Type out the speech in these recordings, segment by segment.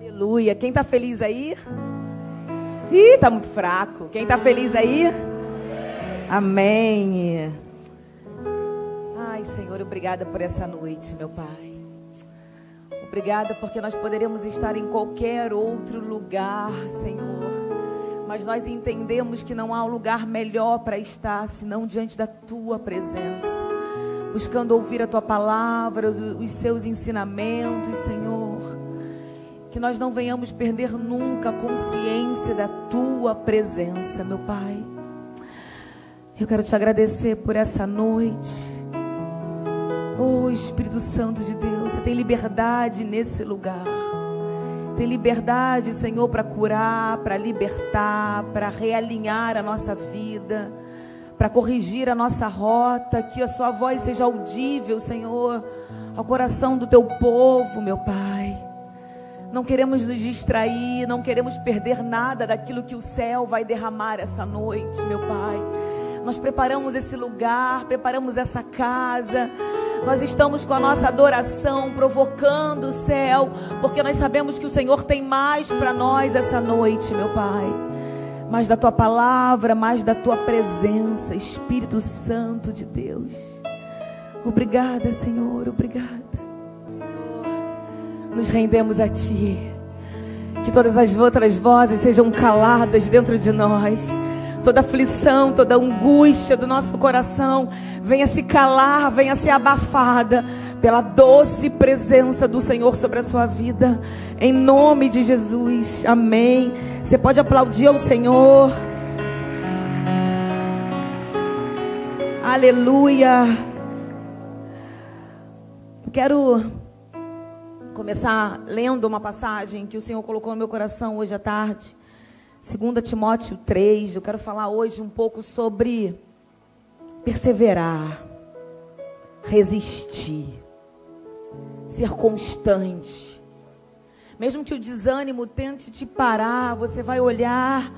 Aleluia. Quem está feliz aí? Ih, está muito fraco. Quem está feliz aí? Amém. Ai, Senhor, obrigada por essa noite, meu Pai. Obrigada porque nós poderemos estar em qualquer outro lugar, Senhor. Mas nós entendemos que não há um lugar melhor para estar senão diante da Tua presença. Buscando ouvir a Tua palavra, os Seus ensinamentos, Senhor. Que nós não venhamos perder nunca a consciência da Tua presença, meu Pai. Eu quero Te agradecer por essa noite. Oh, Espírito Santo de Deus, Você tem liberdade nesse lugar. Tem liberdade, Senhor, para curar, para libertar, para realinhar a nossa vida, para corrigir a nossa rota, que a Sua voz seja audível, Senhor, ao coração do Teu povo, meu Pai. Não queremos nos distrair, não queremos perder nada daquilo que o céu vai derramar essa noite, meu Pai. Nós preparamos esse lugar, preparamos essa casa. Nós estamos com a nossa adoração provocando o céu, porque nós sabemos que o Senhor tem mais para nós essa noite, meu Pai. Mais da Tua palavra, mais da Tua presença, Espírito Santo de Deus. Obrigada, Senhor, obrigada. Nos rendemos a Ti. Que todas as outras vozes sejam caladas dentro de nós. Toda aflição, toda angústia do nosso coração venha se calar, venha ser abafada pela doce presença do Senhor sobre a sua vida. Em nome de Jesus, amém. Você pode aplaudir ao Senhor. Aleluia. Eu quero começar lendo uma passagem que o Senhor colocou no meu coração hoje à tarde. 2 Timóteo 3, eu quero falar hoje um pouco sobre perseverar, resistir, ser constante. Mesmo que o desânimo tente te parar, você vai olhar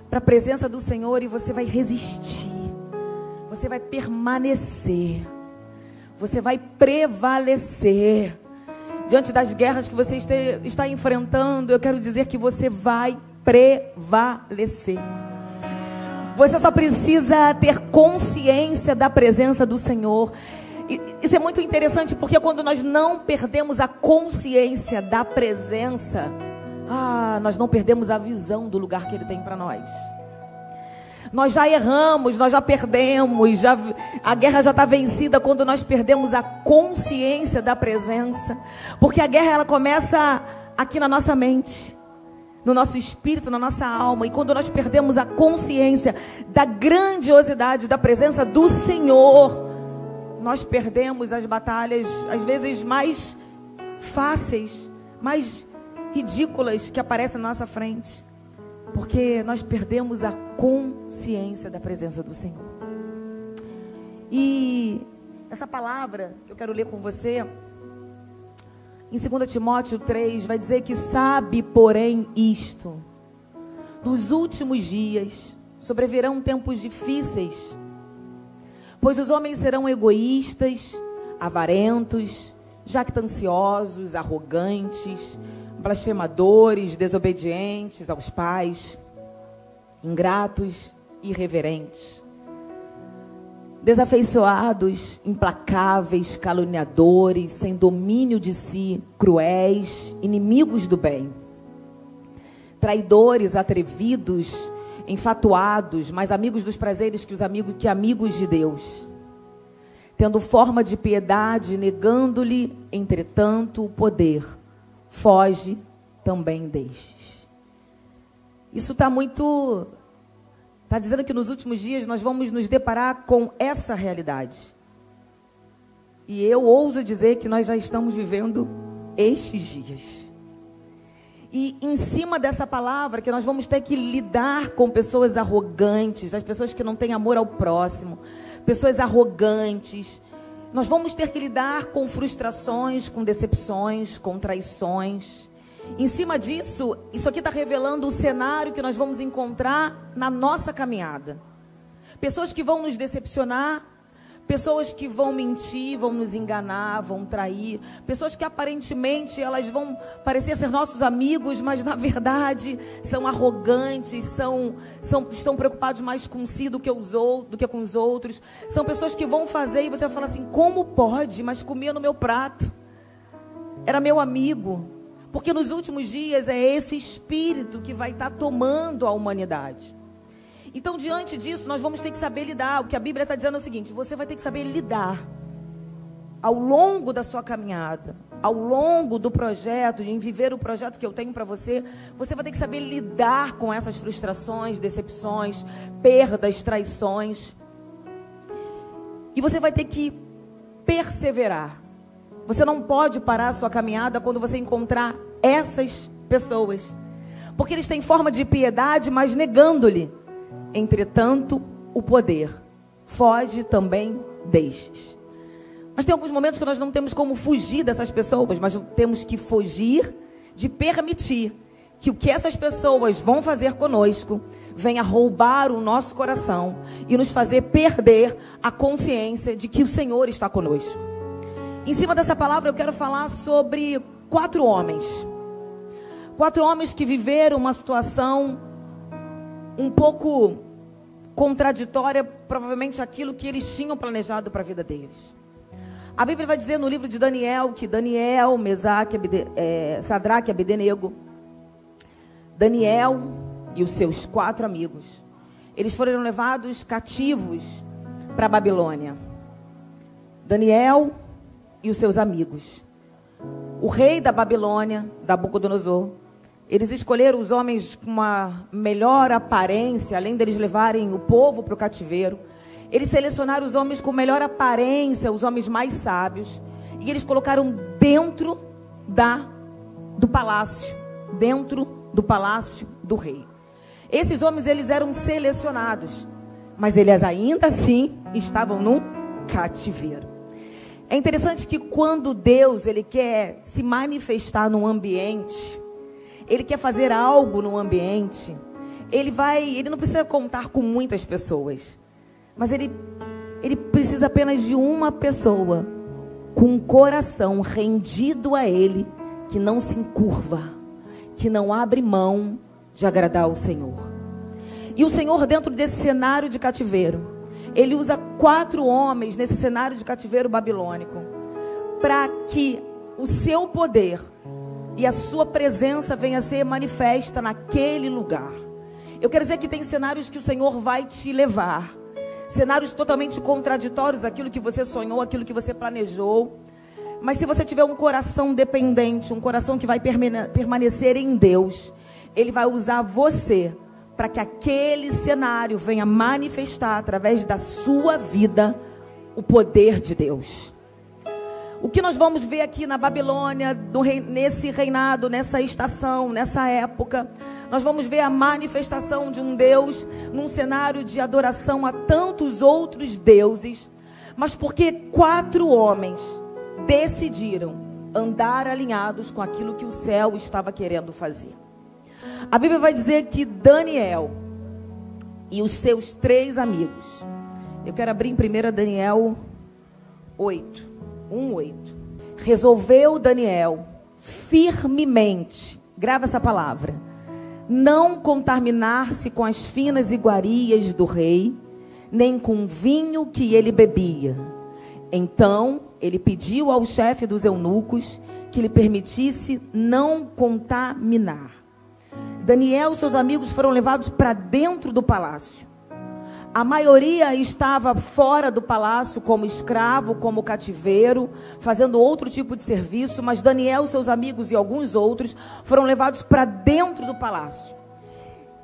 para a presença do Senhor e você vai resistir. Você vai permanecer. Você vai prevalecer. Diante das guerras que você está enfrentando, eu quero dizer que você vai prevalecer. Você só precisa ter consciência da presença do Senhor. Isso é muito interessante, porque quando nós não perdemos a consciência da presença, nós não perdemos a visão do lugar que Ele tem para nós. Nós já erramos, nós já perdemos, a guerra já está vencida quando nós perdemos a consciência da presença. Porque a guerra, ela começa aqui na nossa mente, no nosso espírito, na nossa alma. E quando nós perdemos a consciência da grandiosidade da presença do Senhor, nós perdemos as batalhas, às vezes mais fáceis, mais ridículas que aparecem na nossa frente. Porque nós perdemos a consciência da presença do Senhor. E essa palavra que eu quero ler com você, em 2 Timóteo 3, vai dizer que sabe, porém, isto: nos últimos dias sobrevirão tempos difíceis, pois os homens serão egoístas, avarentos, jactanciosos, arrogantes, blasfemadores, desobedientes aos pais, ingratos, irreverentes, desafeiçoados, implacáveis, caluniadores, sem domínio de si, cruéis, inimigos do bem, traidores, atrevidos, enfatuados, mais amigos dos prazeres que amigos de Deus, tendo forma de piedade, negando-lhe, entretanto, o poder. Foge também destes. Isso está dizendo que nos últimos dias nós vamos nos deparar com essa realidade. E eu ouso dizer que nós já estamos vivendo estes dias. E em cima dessa palavra, que nós vamos ter que lidar com pessoas arrogantes, as pessoas que não têm amor ao próximo, pessoas arrogantes. Nós vamos ter que lidar com frustrações, com decepções, com traições. Em cima disso, isso aqui está revelando o cenário que nós vamos encontrar na nossa caminhada. Pessoas que vão nos decepcionar, pessoas que vão mentir, vão nos enganar, vão trair, pessoas que aparentemente elas vão parecer ser nossos amigos, mas na verdade são arrogantes, estão preocupados mais com si do que com os outros. São pessoas que vão fazer e você vai falar assim: como pode? Mas comia no meu prato, era meu amigo. Porque nos últimos dias é esse espírito que vai estar tomando a humanidade. Então, diante disso, nós vamos ter que saber lidar. O que a Bíblia está dizendo é o seguinte: você vai ter que saber lidar ao longo da sua caminhada, ao longo do projeto, em viver o projeto que eu tenho para você. Você vai ter que saber lidar com essas frustrações, decepções, perdas, traições. E você vai ter que perseverar. Você não pode parar a sua caminhada quando você encontrar essas pessoas, porque eles têm forma de piedade, mas negando-lhe, entretanto, o poder. Foge também destes. Mas tem alguns momentos que nós não temos como fugir dessas pessoas, mas temos que fugir de permitir que o que essas pessoas vão fazer conosco venha roubar o nosso coração e nos fazer perder a consciência de que o Senhor está conosco. Em cima dessa palavra eu quero falar sobre 4 homens. 4 homens que viveram uma situação um pouco contraditória, provavelmente aquilo que eles tinham planejado para a vida deles. A Bíblia vai dizer no livro de Daniel que Daniel, Sadraque, Abdenego, Daniel e os seus 4 amigos, eles foram levados cativos para a Babilônia. Daniel e os seus amigos. O rei da Babilônia, Nabucodonosor, eles escolheram os homens com uma melhor aparência, além deles levarem o povo para o cativeiro. Eles selecionaram os homens com melhor aparência, os homens mais sábios, e eles colocaram dentro do palácio, do rei. Esses homens, eles eram selecionados, mas eles ainda assim estavam no cativeiro. É interessante que quando Deus, Ele quer se manifestar num ambiente, Ele quer fazer algo no ambiente, Ele não precisa contar com muitas pessoas, mas Ele precisa apenas de uma pessoa, com um coração rendido a Ele, que não se encurva, que não abre mão de agradar ao Senhor. E o Senhor, dentro desse cenário de cativeiro, Ele usa 4 homens nesse cenário de cativeiro babilônico, para que o seu poder e a sua presença venha a ser manifesta naquele lugar. Eu quero dizer que tem cenários que o Senhor vai te levar, cenários totalmente contraditórios àquilo que você sonhou, àquilo que você planejou. Mas se você tiver um coração dependente, um coração que vai permanecer em Deus, Ele vai usar você para que aquele cenário venha manifestar através da sua vida o poder de Deus. O que nós vamos ver aqui na Babilônia, nesse reinado, nessa estação, nessa época, nós vamos ver a manifestação de um Deus num cenário de adoração a tantos outros deuses, mas porque 4 homens decidiram andar alinhados com aquilo que o céu estava querendo fazer. A Bíblia vai dizer que Daniel e os seus 3 amigos, eu quero abrir em 1 Daniel 8, 1:8. Resolveu Daniel firmemente, grava essa palavra, não contaminar-se com as finas iguarias do rei, nem com o vinho que ele bebia. Então ele pediu ao chefe dos eunucos que lhe permitisse não contaminar. Daniel e seus amigos foram levados para dentro do palácio. A maioria estava fora do palácio como escravo, como cativeiro, fazendo outro tipo de serviço, mas Daniel, seus amigos e alguns outros foram levados para dentro do palácio.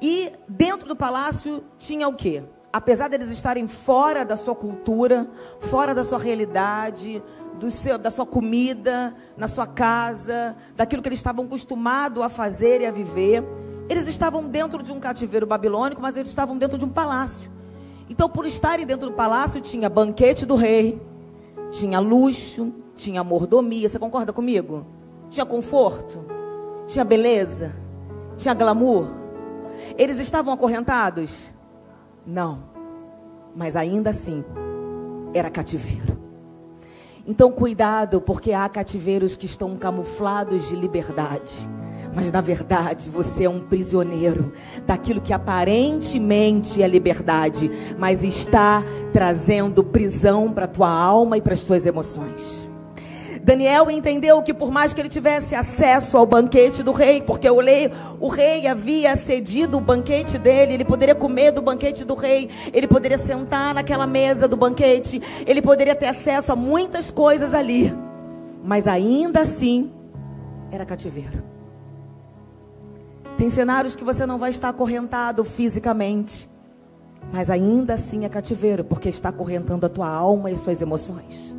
E dentro do palácio tinha o quê? Apesar deles estarem fora da sua cultura, fora da sua realidade, da sua comida, na sua casa, daquilo que eles estavam acostumados a fazer e a viver, eles estavam dentro de um cativeiro babilônico, mas eles estavam dentro de um palácio. Então, por estarem dentro do palácio, tinha banquete do rei, tinha luxo, tinha mordomia. Você concorda comigo? Tinha conforto, tinha beleza, tinha glamour. Eles estavam acorrentados? Não. Mas ainda assim, era cativeiro. Então cuidado, porque há cativeiros que estão camuflados de liberdade, mas na verdade você é um prisioneiro daquilo que aparentemente é liberdade, mas está trazendo prisão para a tua alma e para as tuas emoções. Daniel entendeu que por mais que ele tivesse acesso ao banquete do rei, porque o rei havia cedido o banquete dele, ele poderia comer do banquete do rei, ele poderia sentar naquela mesa do banquete, ele poderia ter acesso a muitas coisas ali, mas ainda assim era cativeiro. Tem cenários que você não vai estar acorrentado fisicamente, mas ainda assim é cativeiro, porque está acorrentando a tua alma e as suas emoções.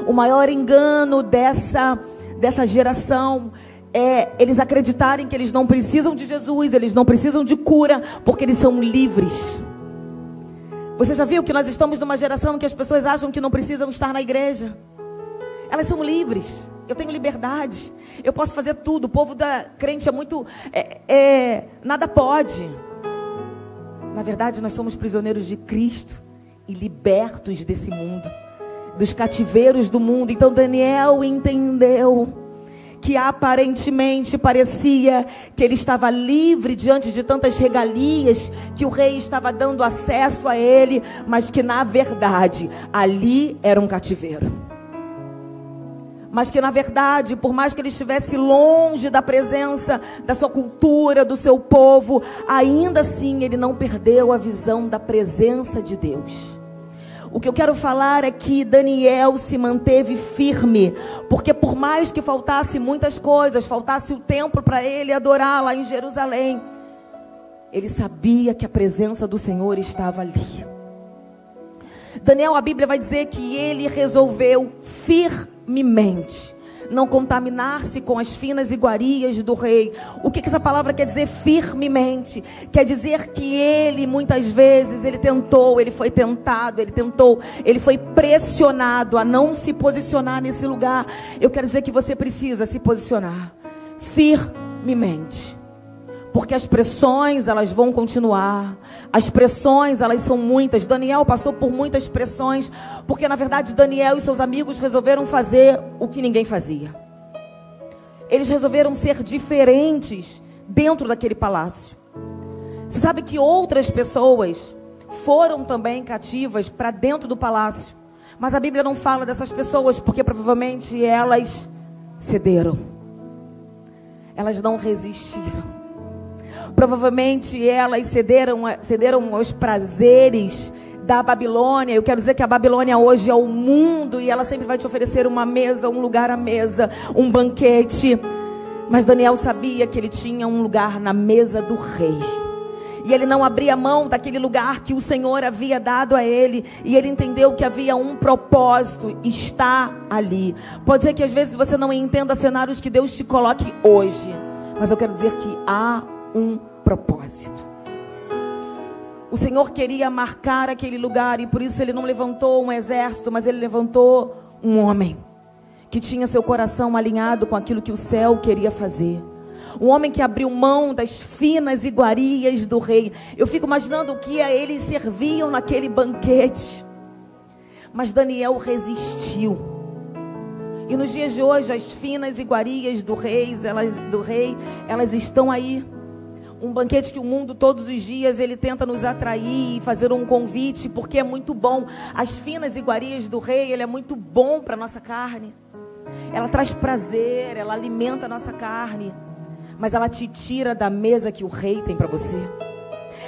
O maior engano dessa geração é eles acreditarem que eles não precisam de Jesus, eles não precisam de cura, porque eles são livres. Você já viu que nós estamos numa geração que as pessoas acham que não precisam estar na igreja? Elas são livres. Eu tenho liberdade. Eu posso fazer tudo. O povo da crente é muito... nada pode. Na verdade, nós somos prisioneiros de Cristo e libertos desse mundo, dos cativeiros do mundo. Então Daniel entendeu que aparentemente parecia que ele estava livre diante de tantas regalias que o rei estava dando acesso a ele, mas que na verdade ali era um cativeiro. Mas que na verdade, por mais que ele estivesse longe da presença da sua cultura, do seu povo, ainda assim ele não perdeu a visão da presença de Deus. O que eu quero falar é que Daniel se manteve firme, porque por mais que faltasse muitas coisas, faltasse o templo para ele adorar lá em Jerusalém, ele sabia que a presença do Senhor estava ali. Daniel, a Bíblia vai dizer que ele resolveu firmemente não contaminar-se com as finas iguarias do rei. O que essa palavra quer dizer, firmemente? Quer dizer que ele, muitas vezes, ele tentou, ele foi tentado, ele foi pressionado a não se posicionar nesse lugar. Eu quero dizer que você precisa se posicionar firmemente, porque as pressões, elas vão continuar. As pressões, elas são muitas. Daniel passou por muitas pressões, porque na verdade Daniel e seus amigos resolveram fazer o que ninguém fazia. Eles resolveram ser diferentes dentro daquele palácio. Você sabe que outras pessoas foram também cativas para dentro do palácio, mas a Bíblia não fala dessas pessoas, porque provavelmente elas cederam. Elas não resistiram. Provavelmente elas cederam aos prazeres da Babilônia. Eu quero dizer que a Babilônia hoje é o mundo, e ela sempre vai te oferecer uma mesa, um lugar à mesa, um banquete. Mas Daniel sabia que ele tinha um lugar na mesa do rei, e ele não abria mão daquele lugar que o Senhor havia dado a ele. E ele entendeu que havia um propósito, está ali. Pode ser que às vezes você não entenda cenários que Deus te coloque hoje, mas eu quero dizer que há um propósito. O Senhor queria marcar aquele lugar, e por isso ele não levantou um exército, mas ele levantou um homem que tinha seu coração alinhado com aquilo que o céu queria fazer. Um homem que abriu mão das finas iguarias do rei. Eu fico imaginando o que eles serviam naquele banquete. Mas Daniel resistiu. E nos dias de hoje, as finas iguarias do rei, elas estão aí. Um banquete que o mundo todos os dias ele tenta nos atrair e fazer um convite, porque é muito bom. As finas iguarias do rei, ele é muito bom para a nossa carne. Ela traz prazer, ela alimenta a nossa carne. Mas ela te tira da mesa que o rei tem para você.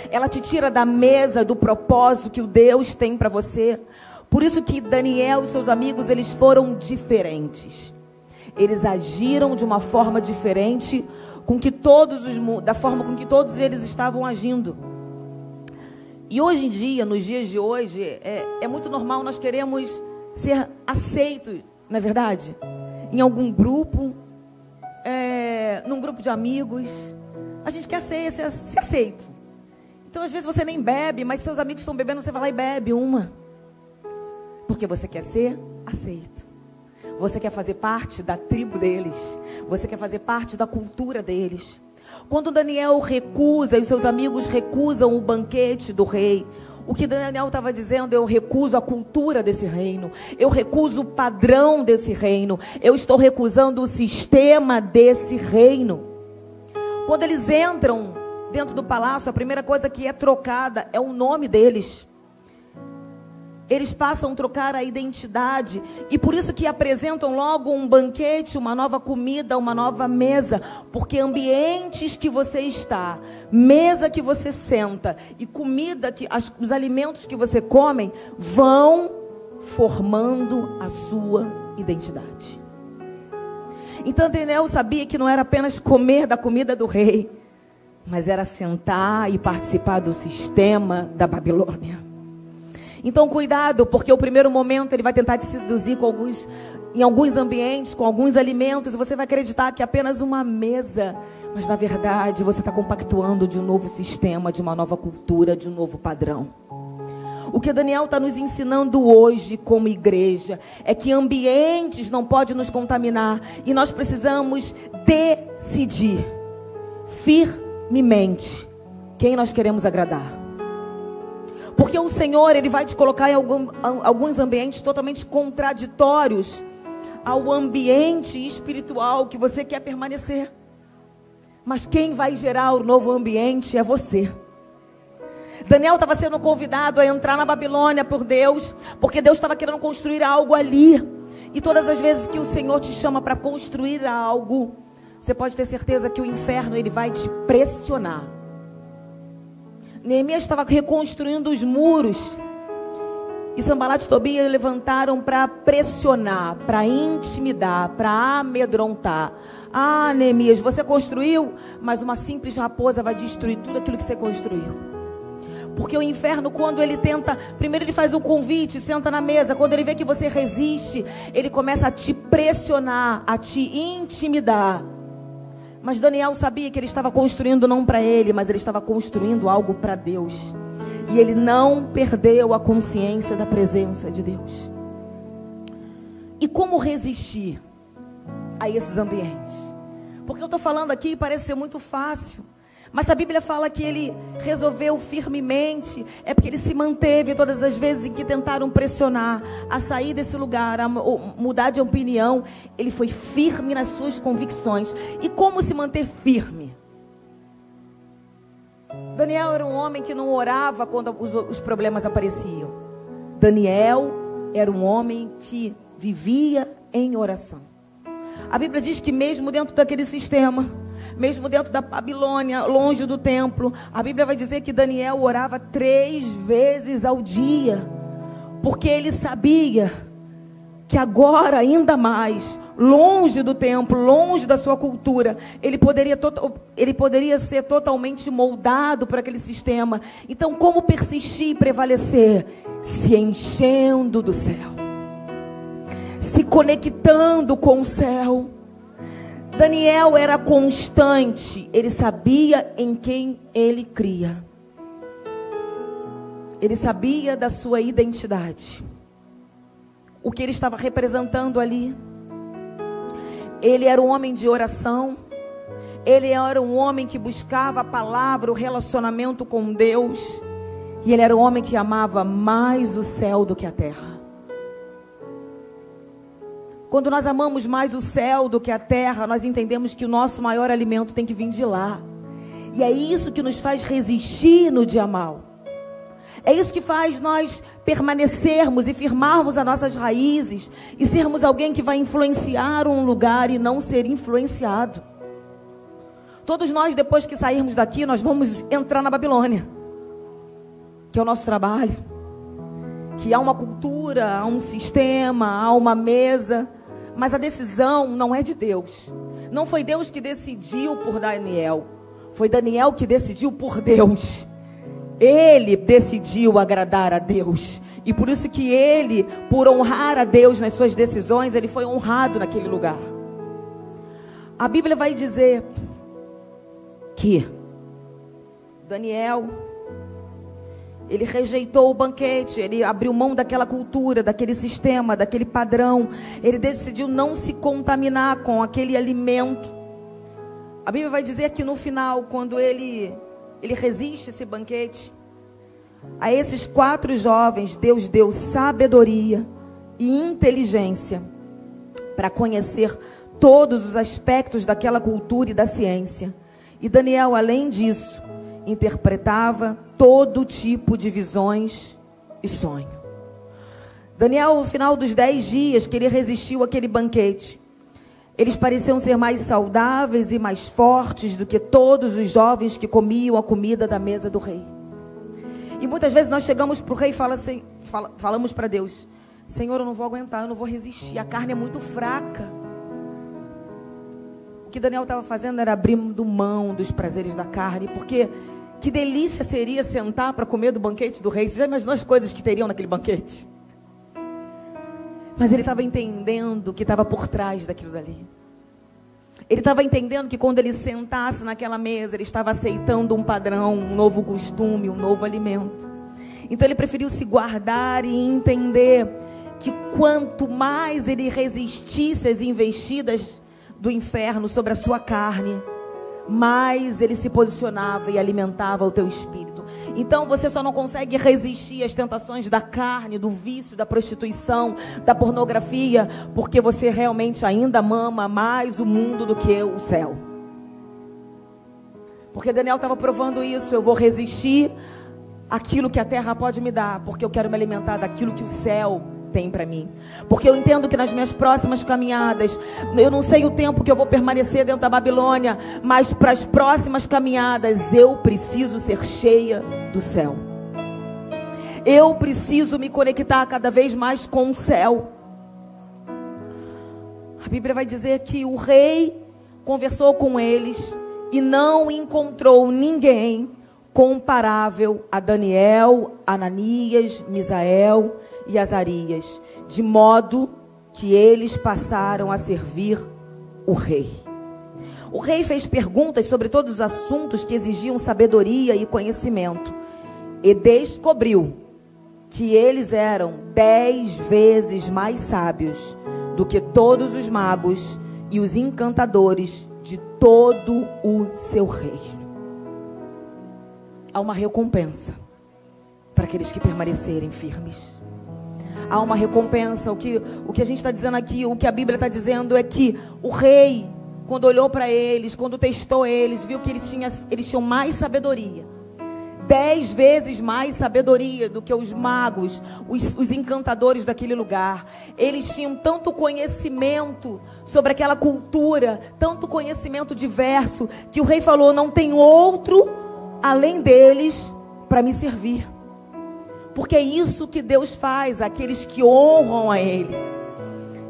Ela te tira da mesa do propósito que o Deus tem para você. Por isso que Daniel e seus amigos, eles foram diferentes. Eles agiram de uma forma diferente da forma com que todos eles estavam agindo. E hoje em dia, nos dias de hoje, é muito normal nós queremos ser aceitos, não é verdade? Em algum grupo, num grupo de amigos, a gente quer ser aceito. Então às vezes você nem bebe, mas seus amigos estão bebendo, você vai lá e bebe uma, porque você quer ser aceito. Você quer fazer parte da tribo deles. Você quer fazer parte da cultura deles. Quando Daniel recusa e os seus amigos recusam o banquete do rei, O que Daniel estava dizendo: eu recuso a cultura desse reino, eu recuso o padrão desse reino, eu estou recusando o sistema desse reino. Quando eles entram dentro do palácio, a primeira coisa que é trocada é o nome deles. Eles passam a trocar a identidade, e por isso que apresentam logo um banquete, uma nova comida, uma nova mesa, porque ambientes que você está, mesa que você senta e comida, os alimentos que você come, vão formando a sua identidade. Então Daniel sabia que não era apenas comer da comida do rei, mas era sentar e participar do sistema da Babilônia. Então cuidado, porque o primeiro momento ele vai tentar te seduzir em alguns ambientes, com alguns alimentos, e você vai acreditar que é apenas uma mesa, mas na verdade você está compactuando de um novo sistema, de uma nova cultura, de um novo padrão. O que Daniel está nos ensinando hoje como igreja é que ambientes não podem nos contaminar, e nós precisamos decidir firmemente quem nós queremos agradar. Porque o Senhor, Ele vai te colocar em alguns ambientes totalmente contraditórios ao ambiente espiritual que você quer permanecer. Mas quem vai gerar o novo ambiente é você. Daniel estava sendo convidado a entrar na Babilônia por Deus, porque Deus estava querendo construir algo ali. E todas as vezes que o Senhor te chama para construir algo, você pode ter certeza que o inferno ele vai te pressionar. Neemias estava reconstruindo os muros, e Sanbalat e Tobias levantaram para pressionar, para intimidar, para amedrontar. Ah, Neemias, você construiu, mas uma simples raposa vai destruir tudo aquilo que você construiu. Porque o inferno, quando ele tenta, primeiro ele faz um convite, senta na mesa. Quando ele vê que você resiste, ele começa a te pressionar, a te intimidar. Mas Daniel sabia que ele estava construindo não para ele, mas ele estava construindo algo para Deus. E ele não perdeu a consciência da presença de Deus. E como resistir a esses ambientes? Porque eu estou falando aqui e parece ser muito fácil. Mas a Bíblia fala que ele resolveu firmemente. É porque ele se manteve todas as vezes em que tentaram pressionar a sair desse lugar, a mudar de opinião. Ele foi firme nas suas convicções. E como se manter firme? Daniel era um homem que não orava quando os problemas apareciam. Daniel era um homem que vivia em oração. A Bíblia diz que mesmo dentro daquele sistema, mesmo dentro da Babilônia, longe do templo, a Bíblia vai dizer que Daniel orava 3 vezes ao dia, porque ele sabia que agora, ainda mais, longe do templo, longe da sua cultura, ele poderia ser totalmente moldado por aquele sistema. Então, como persistir e prevalecer? Se enchendo do céu, se conectando com o céu. Daniel era constante, ele sabia em quem ele cria, ele sabia da sua identidade, o que ele estava representando ali. Ele era um homem de oração, ele era um homem que buscava a palavra, o relacionamento com Deus, e ele era um homem que amava mais o céu do que a terra. Quando nós amamos mais o céu do que a terra, nós entendemos que o nosso maior alimento tem que vir de lá. E é isso que nos faz resistir no dia mal. É isso que faz nós permanecermos e firmarmos as nossas raízes e sermos alguém que vai influenciar um lugar e não ser influenciado. Todos nós, depois que sairmos daqui, nós vamos entrar na Babilônia, que é o nosso trabalho, que há uma cultura, há um sistema, há uma mesa, mas a decisão não é de Deus. Não foi Deus que decidiu por Daniel, foi Daniel que decidiu por Deus. Ele decidiu agradar a Deus, e por isso que ele, por honrar a Deus nas suas decisões, ele foi honrado naquele lugar. A Bíblia vai dizer que Daniel, ele rejeitou o banquete, ele abriu mão daquela cultura, daquele sistema, daquele padrão. Ele decidiu não se contaminar com aquele alimento. A Bíblia vai dizer que no final, quando ele resiste esse banquete, A esses 4 jovens, Deus deu sabedoria e inteligência para conhecer todos os aspectos daquela cultura e da ciência. E Daniel, além disso, interpretava todo tipo de visões e sonho. Daniel, no final dos 10 dias que ele resistiu àquele banquete, eles pareciam ser mais saudáveis e mais fortes do que todos os jovens que comiam a comida da mesa do rei. E muitas vezes nós chegamos para o rei e falamos para Deus: Senhor, eu não vou aguentar, eu não vou resistir, a carne é muito fraca. O que Daniel estava fazendo era abrindo mão dos prazeres da carne, porque que delícia seria sentar para comer do banquete do rei. Você já imaginou as coisas que teriam naquele banquete? Mas ele estava entendendo o que estava por trás daquilo dali. Ele estava entendendo que quando ele sentasse naquela mesa, ele estava aceitando um padrão, um novo costume, um novo alimento. Então ele preferiu se guardar e entender que quanto mais ele resistisse às investidas do inferno sobre a sua carne, mais ele se posicionava e alimentava o teu espírito. Então você só não consegue resistir às tentações da carne, do vício, da prostituição, da pornografia, porque você realmente ainda mama mais o mundo do que o céu. Porque Daniel estava provando isso. Eu vou resistir àquilo que a terra pode me dar, porque eu quero me alimentar daquilo que o céu tem para mim. Porque eu entendo que nas minhas próximas caminhadas, eu não sei o tempo que eu vou permanecer dentro da Babilônia, mas para as próximas caminhadas eu preciso ser cheia do céu. Eu preciso me conectar cada vez mais com o céu. A Bíblia vai dizer que o rei conversou com eles e não encontrou ninguém comparável a Daniel, Ananias, Misael e Azarias, de modo que eles passaram a servir o rei. O rei fez perguntas sobre todos os assuntos que exigiam sabedoria e conhecimento, e descobriu que eles eram 10 vezes mais sábios do que todos os magos e os encantadores de todo o seu reino. Há uma recompensa para aqueles que permanecerem firmes. Há uma recompensa. O que a gente está dizendo aqui, o que a Bíblia está dizendo é que o rei, quando olhou para eles, quando testou eles, viu que eles tinham mais sabedoria, 10 vezes mais sabedoria do que os magos, os encantadores daquele lugar. Eles tinham tanto conhecimento sobre aquela cultura, tanto conhecimento diverso, que o rei falou: não tem outro além deles para me servir. Porque é isso que Deus faz àqueles que honram a Ele.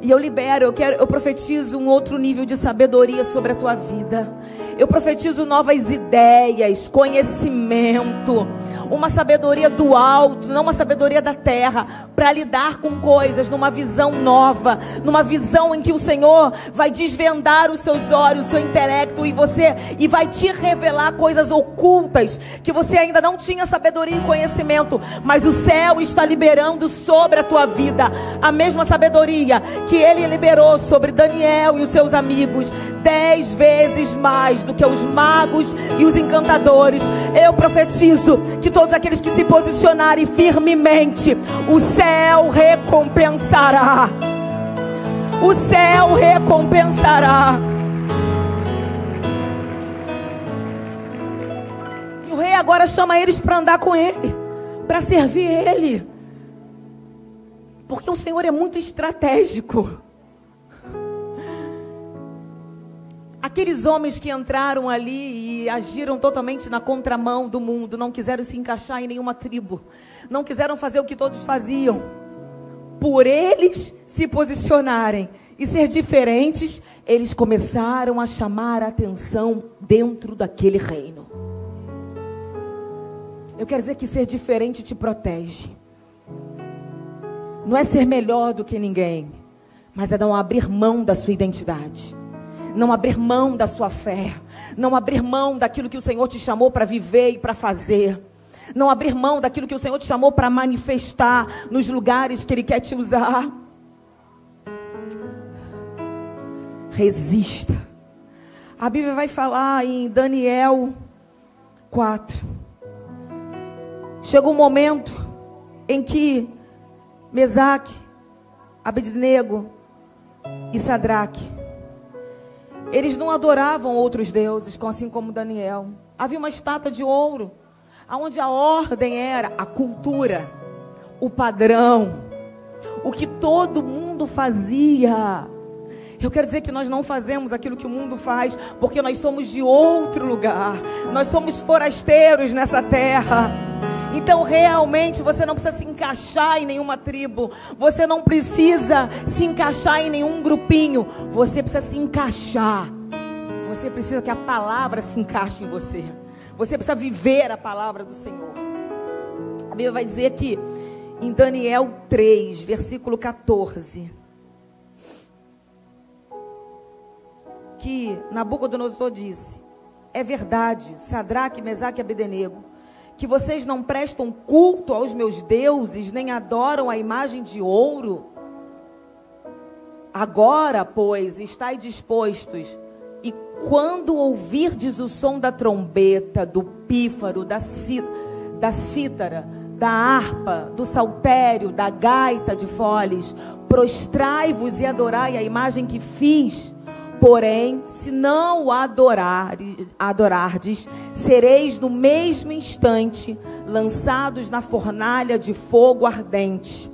E eu libero, eu profetizo um outro nível de sabedoria sobre a tua vida. Eu profetizo novas ideias, conhecimento, uma sabedoria do alto, não uma sabedoria da terra, para lidar com coisas numa visão nova, numa visão em que o Senhor vai desvendar os seus olhos, o seu intelecto, e vai te revelar coisas ocultas que você ainda não tinha sabedoria e conhecimento, mas o céu está liberando sobre a tua vida a mesma sabedoria que Ele liberou sobre Daniel e os seus amigos, 10 vezes mais do que os magos e os encantadores. Eu profetizo que todos aqueles que se posicionarem firmemente, o céu recompensará. O céu recompensará. E o rei agora chama eles para andar com ele, para servir ele, porque o Senhor é muito estratégico. Aqueles homens que entraram ali e agiram totalmente na contramão do mundo, não quiseram se encaixar em nenhuma tribo, não quiseram fazer o que todos faziam. Por eles se posicionarem e ser diferentes, eles começaram a chamar a atenção dentro daquele reino. Eu quero dizer que ser diferente te protege. Não é ser melhor do que ninguém, mas é não abrir mão da sua identidade, não abrir mão da sua fé, não abrir mão daquilo que o Senhor te chamou para viver e para fazer, não abrir mão daquilo que o Senhor te chamou para manifestar nos lugares que Ele quer te usar. Resista. A Bíblia vai falar em Daniel 4. chegou um momento em que Mesaque, Abednego e Sadraque, eles não adoravam outros deuses, assim como Daniel. Havia uma estátua de ouro, onde a ordem era a cultura, o padrão, o que todo mundo fazia. Eu quero dizer que nós não fazemos aquilo que o mundo faz, porque nós somos de outro lugar. Nós somos forasteiros nessa terra. Então realmente você não precisa se encaixar em nenhuma tribo. Você não precisa se encaixar em nenhum grupinho. Você precisa se encaixar. Você precisa que a palavra se encaixe em você. Você precisa viver a palavra do Senhor. A Bíblia vai dizer que em Daniel 3, versículo 14, que Nabucodonosor disse: é verdade, Sadraque, Mesaque e Abednego, que vocês não prestam culto aos meus deuses, nem adoram a imagem de ouro. Agora, pois, estai dispostos, e quando ouvirdes o som da trombeta, do pífaro, da cítara, da harpa, do saltério, da gaita de foles, prostrai-vos e adorai a imagem que fiz. Porém, se não o adorardes, sereis no mesmo instante lançados na fornalha de fogo ardente.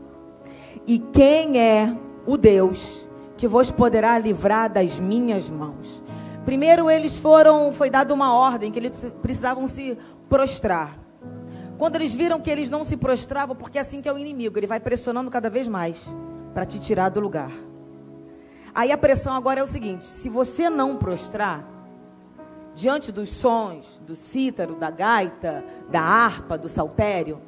E quem é o Deus que vos poderá livrar das minhas mãos? Primeiro foi dada uma ordem que eles precisavam se prostrar. Quando eles viram que eles não se prostravam, porque é assim que é o inimigo, ele vai pressionando cada vez mais para te tirar do lugar. Aí a pressão agora é o seguinte: se você não prostrar diante dos sons do cítaro, da gaita, da harpa, do saltério,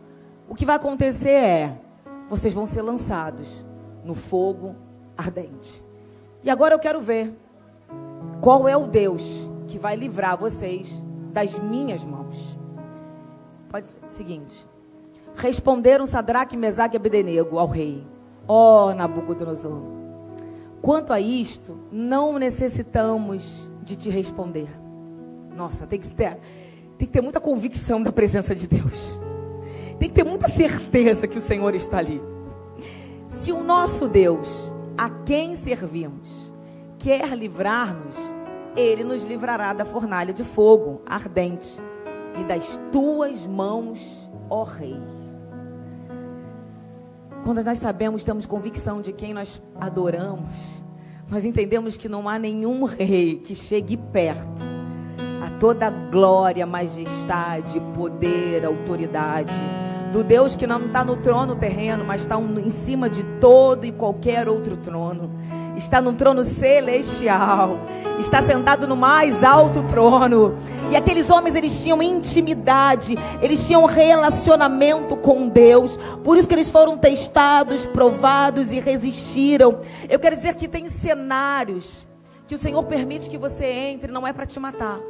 o que vai acontecer é, vocês vão ser lançados no fogo ardente. E agora eu quero ver qual é o Deus que vai livrar vocês das minhas mãos. Pode ser o seguinte: responderam Sadraque, Mesaque e Abednego ao rei: ó Nabucodonosor, quanto a isto, não necessitamos de te responder. Nossa, tem que ter muita convicção da presença de Deus. Tem que ter muita certeza que o Senhor está ali. Se o nosso Deus, a quem servimos, quer livrar-nos, Ele nos livrará da fornalha de fogo ardente e das tuas mãos, ó Rei. Quando nós sabemos, temos convicção de quem nós adoramos, nós entendemos que não há nenhum rei que chegue perto a toda a glória, majestade, poder, autoridade do Deus que não está no trono terreno, mas está em cima de todo e qualquer outro trono. Está no trono celestial, está sentado no mais alto trono. E aqueles homens, eles tinham intimidade, eles tinham relacionamento com Deus. Por isso que eles foram testados, provados e resistiram. Eu quero dizer que tem cenários que o Senhor permite que você entre, não é para te matar,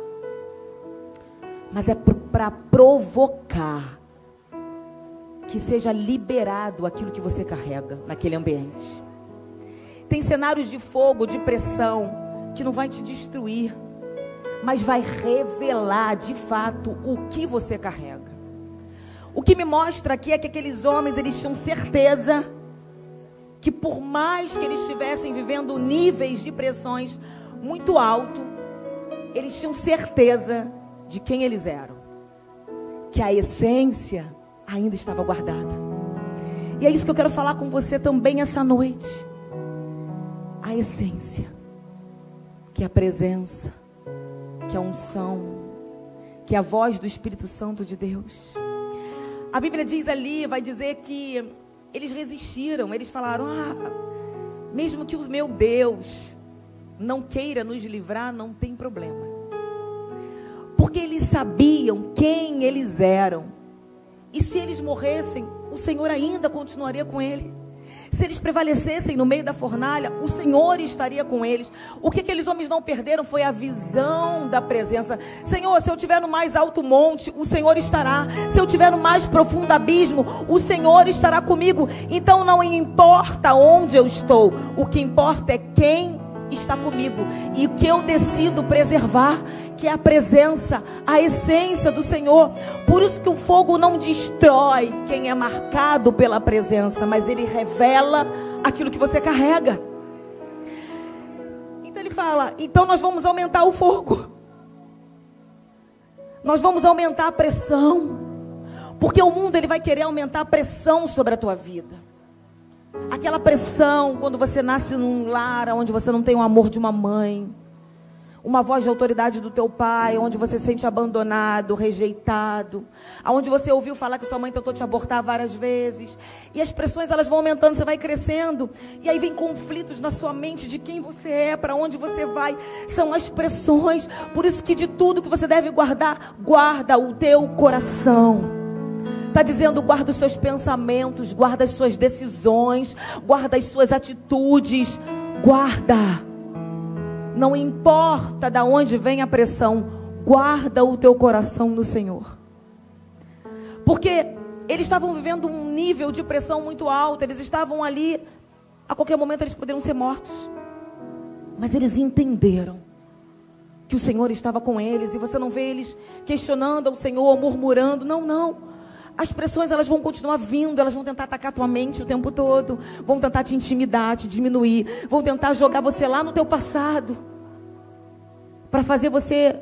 mas é para provocar que seja liberado aquilo que você carrega naquele ambiente. Tem cenários de fogo, de pressão, que não vai te destruir, mas vai revelar de fato o que você carrega. O que me mostra aqui é que aqueles homens, eles tinham certeza que por mais que eles estivessem vivendo níveis de pressões muito altos, eles tinham certeza de quem eles eram, que a essência ainda estava guardada. E é isso que eu quero falar com você também essa noite. A essência, que é a presença, que é a unção, que é a voz do Espírito Santo de Deus. A Bíblia diz ali, vai dizer que eles resistiram, eles falaram: mesmo que o meu Deus não queira nos livrar, não tem problema. Porque eles sabiam quem eles eram. E se eles morressem, o Senhor ainda continuaria com ele. Se eles prevalecessem no meio da fornalha, o Senhor estaria com eles. O que aqueles homens não perderam foi a visão da presença. Senhor, se eu estiver no mais alto monte, o Senhor estará. Se eu estiver no mais profundo abismo, o Senhor estará comigo. Então não importa onde eu estou, o que importa é quem está comigo e o que eu decido preservar, que é a presença, a essência do Senhor. Por isso que o fogo não destrói quem é marcado pela presença, mas ele revela aquilo que você carrega. Então ele fala, então nós vamos aumentar o fogo. Nós vamos aumentar a pressão. Porque o mundo ele vai querer aumentar a pressão sobre a tua vida. Aquela pressão quando você nasce num lar onde você não tem o amor de uma mãe, uma voz de autoridade do teu pai, onde você se sente abandonado, rejeitado, onde você ouviu falar que sua mãe tentou te abortar várias vezes, e as pressões elas vão aumentando, você vai crescendo, e aí vem conflitos na sua mente de quem você é, para onde você vai, são as pressões. Por isso que de tudo que você deve guardar, guarda o teu coração. Está dizendo, guarda os seus pensamentos, guarda as suas decisões, guarda as suas atitudes, guarda. Não importa de onde vem a pressão, guarda o teu coração no Senhor. Porque eles estavam vivendo um nível de pressão muito alto, eles estavam ali, a qualquer momento eles poderiam ser mortos. Mas eles entenderam que o Senhor estava com eles, e você não vê eles questionando ao Senhor, murmurando, não. As pressões elas vão continuar vindo, elas vão tentar atacar tua mente o tempo todo, vão tentar te intimidar, te diminuir, vão tentar jogar você lá no teu passado, para fazer você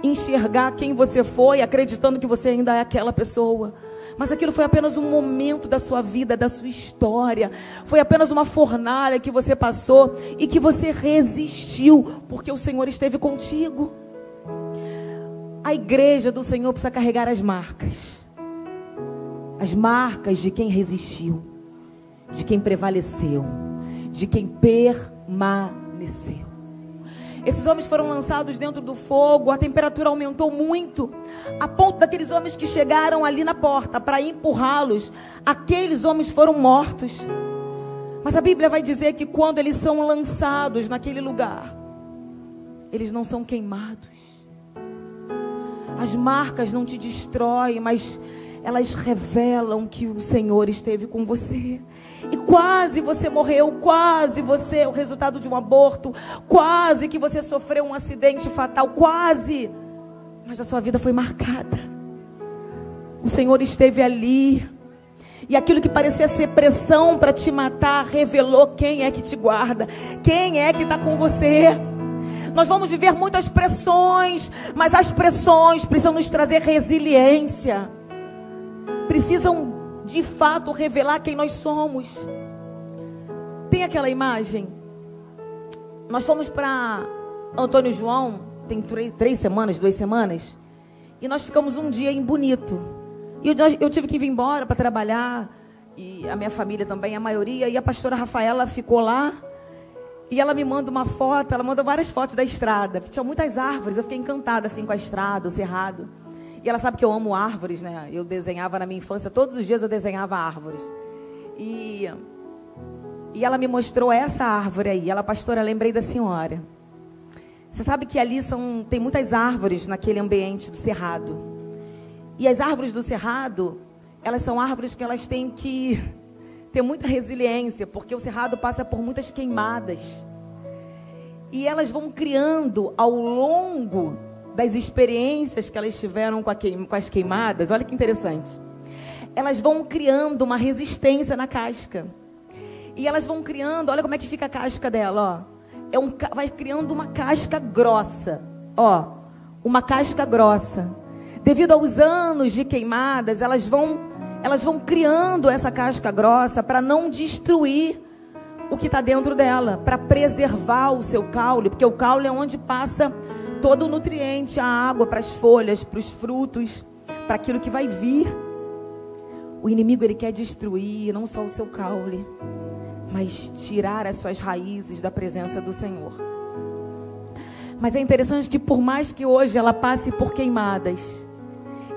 enxergar quem você foi, acreditando que você ainda é aquela pessoa. Mas aquilo foi apenas um momento da sua vida, da sua história, foi apenas uma fornalha que você passou e que você resistiu, porque o Senhor esteve contigo. A igreja do Senhor precisa carregar as marcas de quem resistiu, de quem prevaleceu, de quem permaneceu. Esses homens foram lançados dentro do fogo, a temperatura aumentou muito, a ponto daqueles homens que chegaram ali na porta para empurrá-los, aqueles homens foram mortos. Mas a Bíblia vai dizer que quando eles são lançados naquele lugar, eles não são queimados. As marcas não te destroem, mas elas revelam que o Senhor esteve com você. E quase você morreu, quase você, o resultado de um aborto, quase que você sofreu um acidente fatal, quase. Mas a sua vida foi marcada. O Senhor esteve ali. E aquilo que parecia ser pressão para te matar, revelou quem é que te guarda, quem é que está com você. Nós vamos viver muitas pressões, mas as pressões precisam nos trazer resiliência. Precisam de fato revelar quem nós somos. Tem aquela imagem. Nós fomos para Antônio João, tem 2 semanas, e nós ficamos um dia em Bonito. E eu tive que vir embora para trabalhar, e a minha família também, a maioria, e a pastora Rafaela ficou lá, e ela me manda uma foto, ela manda várias fotos da estrada, porque tinha muitas árvores, eu fiquei encantada assim com a estrada, o cerrado. E ela sabe que eu amo árvores, né? Eu desenhava na minha infância, todos os dias eu desenhava árvores. E ela me mostrou essa árvore aí. Ela, pastora, lembrei da senhora. Você sabe que ali tem muitas árvores naquele ambiente do cerrado. E as árvores do cerrado, elas são árvores que elas têm que ter muita resiliência, porque o cerrado passa por muitas queimadas. E elas vão criando ao longo das experiências que elas tiveram com as queimadas, olha que interessante. Elas vão criando uma resistência na casca. E elas vão criando, olha como é que fica a casca dela, ó. Vai criando uma casca grossa, ó. Uma casca grossa. Devido aos anos de queimadas, elas vão criando essa casca grossa para não destruir o que está dentro dela, para preservar o seu caule, porque o caule é onde passa todo o nutriente, a água para as folhas, para os frutos, para aquilo que vai vir. O inimigo ele quer destruir não só o seu caule, mas tirar as suas raízes da presença do Senhor. Mas é interessante que por mais que hoje ela passe por queimadas,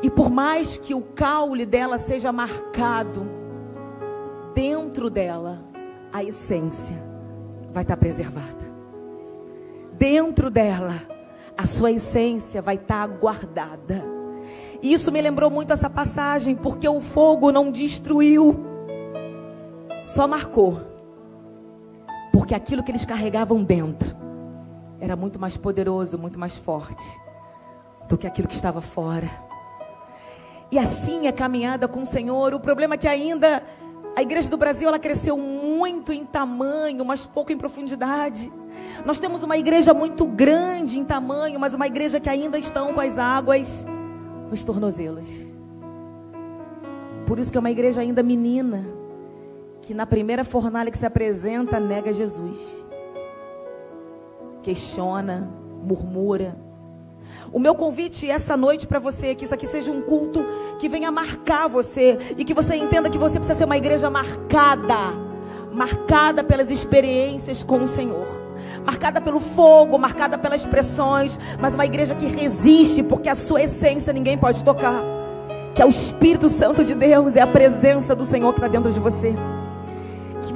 e por mais que o caule dela seja marcado, dentro dela a essência vai estar preservada. Dentro dela a sua essência vai estar guardada. E isso me lembrou muito essa passagem, porque o fogo não destruiu, só marcou. Porque aquilo que eles carregavam dentro era muito mais poderoso, muito mais forte. do que aquilo que estava fora. E assim é caminhada com o Senhor. O problema é que ainda a igreja do Brasil, ela cresceu muito em tamanho, mas pouco em profundidade. Nós temos uma igreja muito grande em tamanho, mas uma igreja que ainda estão com as águas nos tornozelos. Por isso que é uma igreja ainda menina, que na primeira fornalha que se apresenta, nega Jesus. Questiona, murmura. O meu convite essa noite para você é que isso aqui seja um culto que venha marcar você, e que você entenda que você precisa ser uma igreja marcada pelas experiências com o Senhor, marcada pelo fogo, marcada pelas pressões, mas uma igreja que resiste, porque a sua essência ninguém pode tocar, que é o Espírito Santo de Deus, é a presença do Senhor que está dentro de você. Que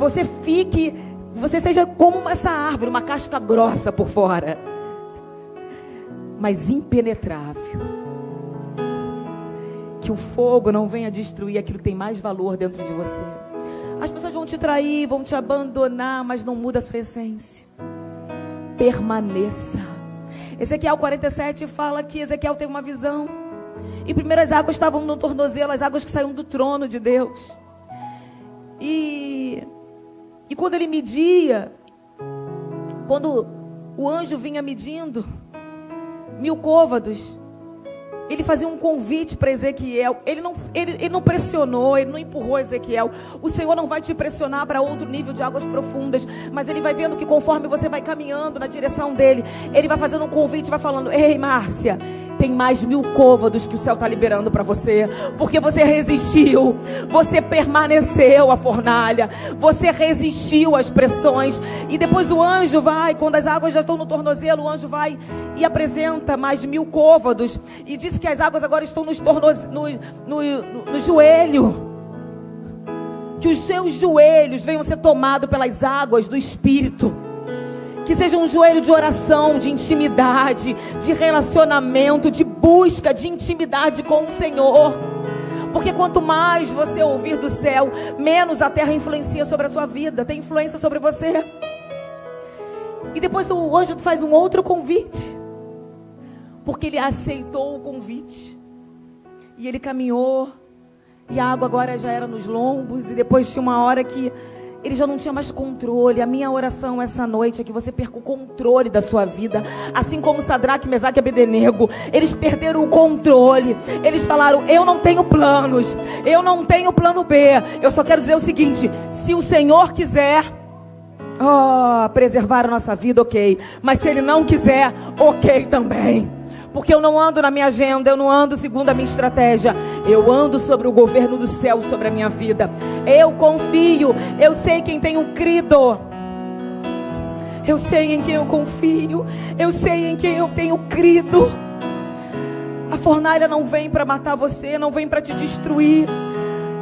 você seja como essa árvore, uma casca grossa por fora, mas impenetrável. Que o fogo não venha destruir aquilo que tem mais valor dentro de você. As pessoas vão te trair, vão te abandonar, mas não muda a sua essência. Permaneça. Ezequiel 47 fala que Ezequiel teve uma visão, e primeiro as águas estavam no tornozelo, as águas que saíam do trono de Deus. E quando ele media, quando o anjo vinha medindo 1000 côvados, ele fazia um convite para Ezequiel. Ele não pressionou, ele não empurrou Ezequiel. O Senhor não vai te pressionar para outro nível de águas profundas, mas Ele vai vendo que conforme você vai caminhando na direção dele, Ele vai fazendo um convite, vai falando: ei, Márcia, tem mais 1000 côvados que o céu está liberando para você, porque você resistiu, você permaneceu à fornalha, você resistiu às pressões. E depois o anjo vai, quando as águas já estão no tornozelo, o anjo vai e apresenta mais 1000 côvados, e diz que as águas agora estão no joelho, que os seus joelhos venham ser tomados pelas águas do Espírito, que seja um joelho de oração, de intimidade, de relacionamento, de busca, de intimidade com o Senhor. Porque quanto mais você ouvir do céu, menos a terra influencia sobre a sua vida, tem influência sobre você. E depois o anjo faz um outro convite, porque ele aceitou o convite, e ele caminhou, e a água agora já era nos lombos, e depois tinha uma hora que ele já não tinha mais controle. A minha oração essa noite é que você perca o controle da sua vida, assim como Sadraque, Mesaque e Abdenego. Eles perderam o controle. Eles falaram: eu não tenho planos, eu não tenho plano B, eu só quero dizer o seguinte: se o Senhor quiser preservar a nossa vida, ok, mas se Ele não quiser, ok também. Porque eu não ando na minha agenda, eu não ando segundo a minha estratégia, eu ando sobre o governo do céu sobre a minha vida. Eu confio, eu sei quem tenho crido, eu sei em quem eu confio, eu sei em quem eu tenho crido. A fornalha não vem para matar você, não vem para te destruir.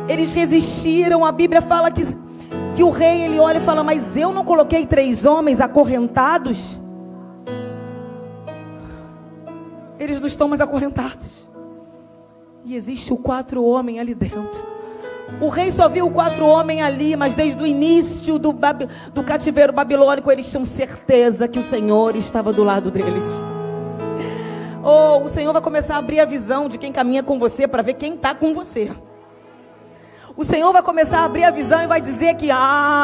Eles resistiram. A Bíblia fala que o rei, ele olha e fala: mas eu não coloquei 3 homens acorrentados? Eles não estão mais acorrentados. E existe o 4 homens ali dentro. O rei só viu o 4 homens ali, mas desde o início do cativeiro babilônico, eles tinham certeza que o Senhor estava do lado deles. O Senhor vai começar a abrir a visão de quem caminha com você, para ver quem está com você. O Senhor vai começar a abrir a visão e vai dizer que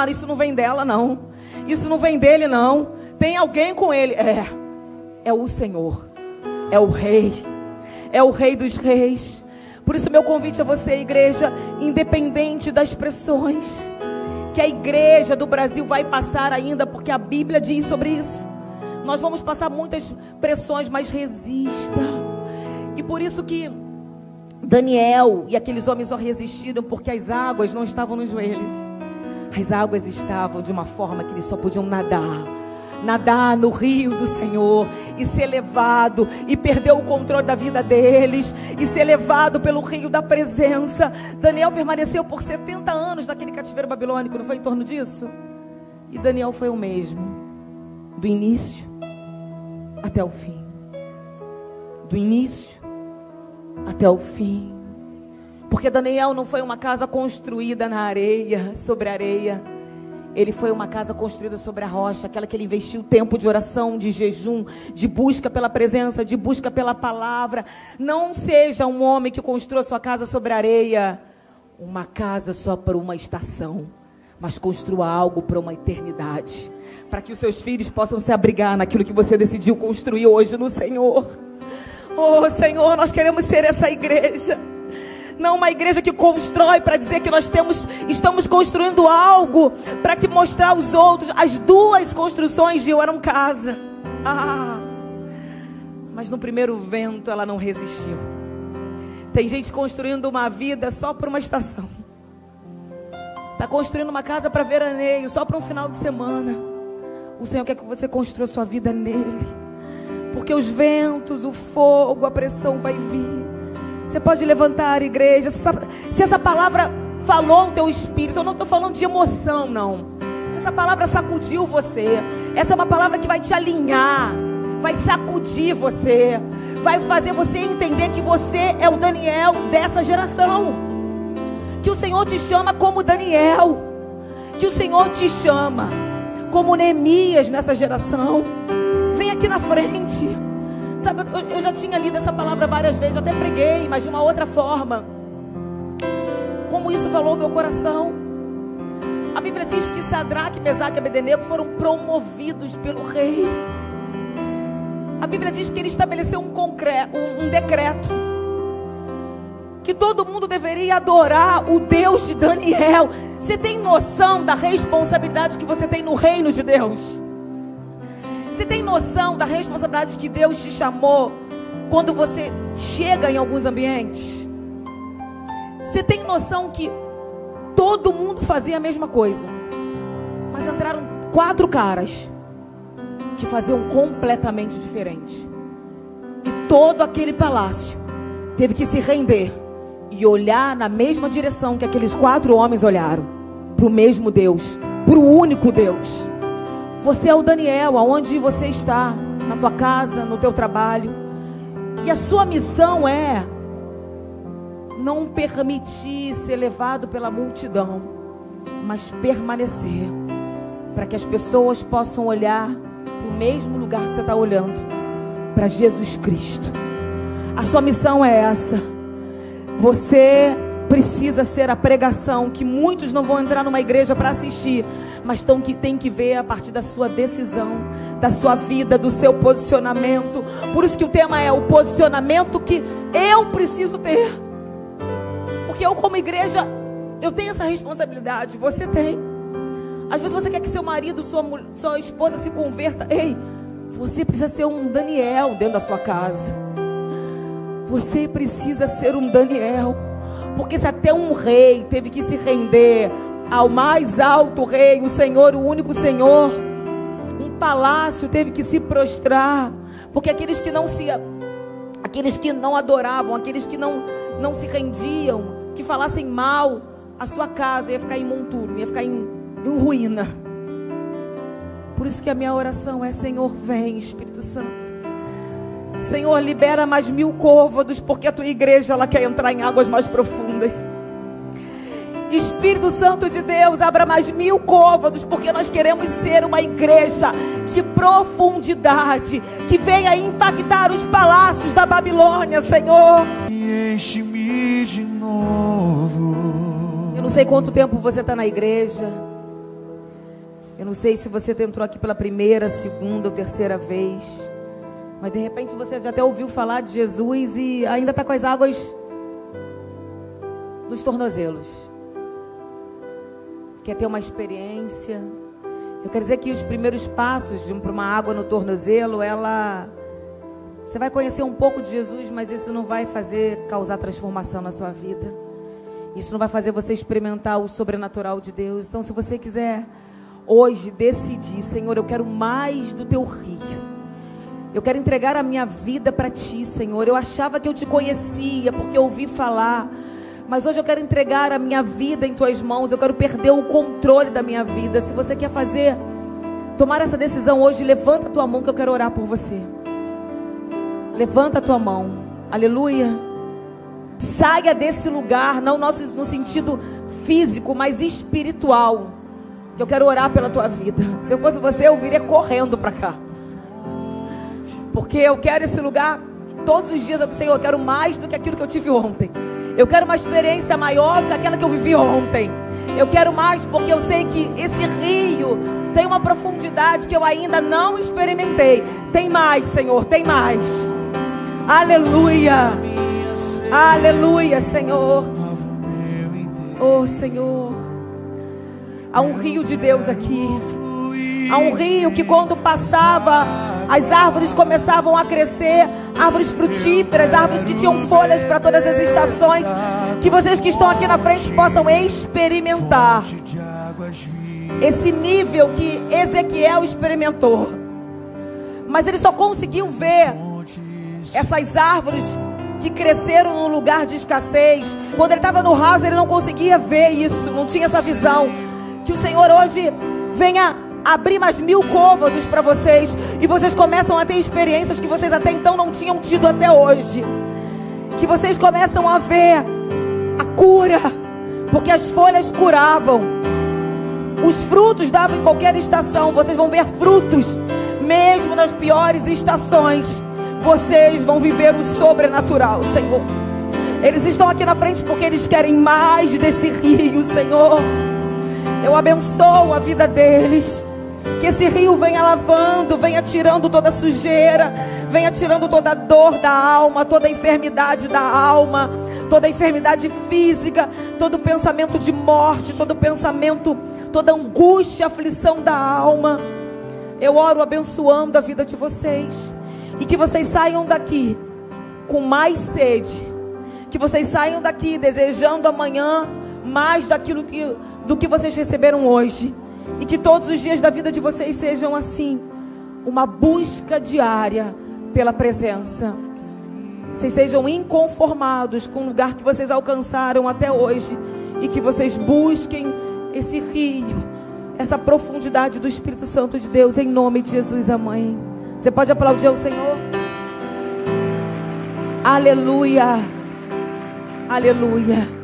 isso não vem dela não, isso não vem dele não, tem alguém com ele. É o Senhor, é o Rei dos Reis. Por isso meu convite a você, igreja, independente das pressões que a igreja do Brasil vai passar ainda, porque a Bíblia diz sobre isso, nós vamos passar muitas pressões, mas resista. E por isso que Daniel e aqueles homens só resistiram, porque as águas não estavam nos joelhos, as águas estavam de uma forma que eles só podiam nadar no rio do Senhor, e ser levado, e perder o controle da vida deles, e ser levado pelo rio da presença. Daniel permaneceu por 70 anos naquele cativeiro babilônico, não foi em torno disso? E Daniel foi o mesmo, do início até o fim, do início até o fim. Porque Daniel não foi uma casa construída na areia, sobre areia. Ele foi uma casa construída sobre a rocha, aquela que ele investiu tempo de oração, de jejum, de busca pela presença, de busca pela palavra. Não seja um homem que construa sua casa sobre areia, uma casa só para uma estação, mas construa algo para uma eternidade, para que os seus filhos possam se abrigar naquilo que você decidiu construir hoje no Senhor. Oh Senhor, nós queremos ser essa igreja. Não uma igreja que constrói para dizer que nós estamos construindo algo para que mostrar aos outros. As duas construções de Eu eram casa. Mas no primeiro vento ela não resistiu. Tem gente construindo uma vida só para uma estação. Está construindo uma casa para veraneio, só para um final de semana. O Senhor quer que você construa sua vida nele. Porque os ventos, o fogo, a pressão vai vir. Você pode levantar, igreja. Se essa palavra falou o teu espírito, eu não estou falando de emoção, não. Se essa palavra sacudiu você, essa é uma palavra que vai te alinhar, vai sacudir você, vai fazer você entender que você é o Daniel dessa geração, que o Senhor te chama como Daniel, que o Senhor te chama como Neemias nessa geração. Vem aqui na frente. Sabe, eu já tinha lido essa palavra várias vezes, eu até preguei, mas de uma outra forma. Como isso falou o meu coração. A Bíblia diz que Sadraque, Mesaque e Abednego foram promovidos pelo rei. A Bíblia diz que ele estabeleceu um decreto, que todo mundo deveria adorar o Deus de Daniel. Você tem noção da responsabilidade que você tem no reino de Deus? Você tem noção da responsabilidade que Deus te chamou quando você chega em alguns ambientes? Você tem noção que todo mundo fazia a mesma coisa, mas entraram 4 caras que faziam completamente diferente. E todo aquele palácio teve que se render e olhar na mesma direção que aqueles 4 homens olharam, para o mesmo Deus, para o único Deus. Você é o Daniel, aonde você está, na tua casa, no teu trabalho. E a sua missão é não permitir ser levado pela multidão, mas permanecer, para que as pessoas possam olhar para o mesmo lugar que você está olhando, para Jesus Cristo. A sua missão é essa. Você precisa ser a pregação que muitos não vão entrar numa igreja para assistir, mas tem que ver a partir da sua decisão, da sua vida, do seu posicionamento. Por isso que o tema é o posicionamento que eu preciso ter. Porque eu, como igreja, eu tenho essa responsabilidade. Você tem. Às vezes você quer que seu marido, sua esposa se converta. Ei, você precisa ser um Daniel dentro da sua casa. Você precisa ser um Daniel. Porque se até um rei teve que se render ao mais alto rei, o Senhor, o único Senhor, um palácio teve que se prostrar, porque aqueles que não adoravam, aqueles que não se rendiam, que falassem mal, a sua casa ia ficar em monturo, ia ficar em ruína. Por isso que a minha oração é: Senhor, vem, Espírito Santo. Senhor, libera mais 1000 côvados, porque a tua igreja, ela quer entrar em águas mais profundas. Espírito Santo de Deus, abra mais 1000 côvados, porque nós queremos ser uma igreja de profundidade, que venha impactar os palácios da Babilônia, Senhor. E enche-me de novo. Eu não sei quanto tempo você está na igreja. Eu não sei se você entrou aqui pela primeira, segunda ou terceira vez. Mas de repente você já até ouviu falar de Jesus e ainda está com as águas nos tornozelos. Quer ter uma experiência? Eu quero dizer que os primeiros passos para uma água no tornozelo, você vai conhecer um pouco de Jesus, mas isso não vai causar transformação na sua vida. Isso não vai fazer você experimentar o sobrenatural de Deus. Então, se você quiser hoje decidir: Senhor, eu quero mais do teu rio. Eu quero entregar a minha vida para ti, Senhor. Eu achava que eu te conhecia porque eu ouvi falar, mas hoje eu quero entregar a minha vida em tuas mãos. Eu quero perder o controle da minha vida. Se você quer tomar essa decisão hoje, levanta a tua mão que eu quero orar por você. Levanta a tua mão. Aleluia. Saia desse lugar, não no sentido físico, mas espiritual, que eu quero orar pela tua vida. Se eu fosse você, eu viria correndo para cá. Porque eu quero esse lugar todos os dias. Senhor, eu quero mais do que aquilo que eu tive ontem. Eu quero uma experiência maior do que aquela que eu vivi ontem. Eu quero mais porque eu sei que esse rio tem uma profundidade que eu ainda não experimentei. Tem mais, Senhor, tem mais. Aleluia. Aleluia, Senhor. Oh, Senhor. Há um rio de Deus aqui. Há um rio que quando passava, as árvores começavam a crescer. Árvores frutíferas, árvores que tinham folhas para todas as estações. Que vocês que estão aqui na frente possam experimentar esse nível que Ezequiel experimentou. Mas ele só conseguiu ver essas árvores que cresceram num lugar de escassez. Quando ele estava no raso, ele não conseguia ver isso, não tinha essa visão. Que o Senhor hoje venha abrir mais 1000 côvados para vocês, e vocês começam a ter experiências que vocês até então não tinham tido até hoje. Que vocês começam a ver a cura, porque as folhas curavam, os frutos davam em qualquer estação. Vocês vão ver frutos mesmo nas piores estações. Vocês vão viver o sobrenatural, Senhor. Eles estão aqui na frente porque eles querem mais desse rio, Senhor. Eu abençoo a vida deles. Que esse rio venha lavando, venha tirando toda a sujeira, venha tirando toda a dor da alma, toda a enfermidade da alma, toda a enfermidade física, todo pensamento de morte, todo pensamento, toda angústia, aflição da alma. Eu oro abençoando a vida de vocês. E que vocês saiam daqui com mais sede. Que vocês saiam daqui desejando amanhã mais do que vocês receberam hoje. E que todos os dias da vida de vocês sejam assim, uma busca diária pela presença. Vocês sejam inconformados com o lugar que vocês alcançaram até hoje. E que vocês busquem esse rio, essa profundidade do Espírito Santo de Deus, em nome de Jesus, amém. Você pode aplaudir ao Senhor? Aleluia. Aleluia.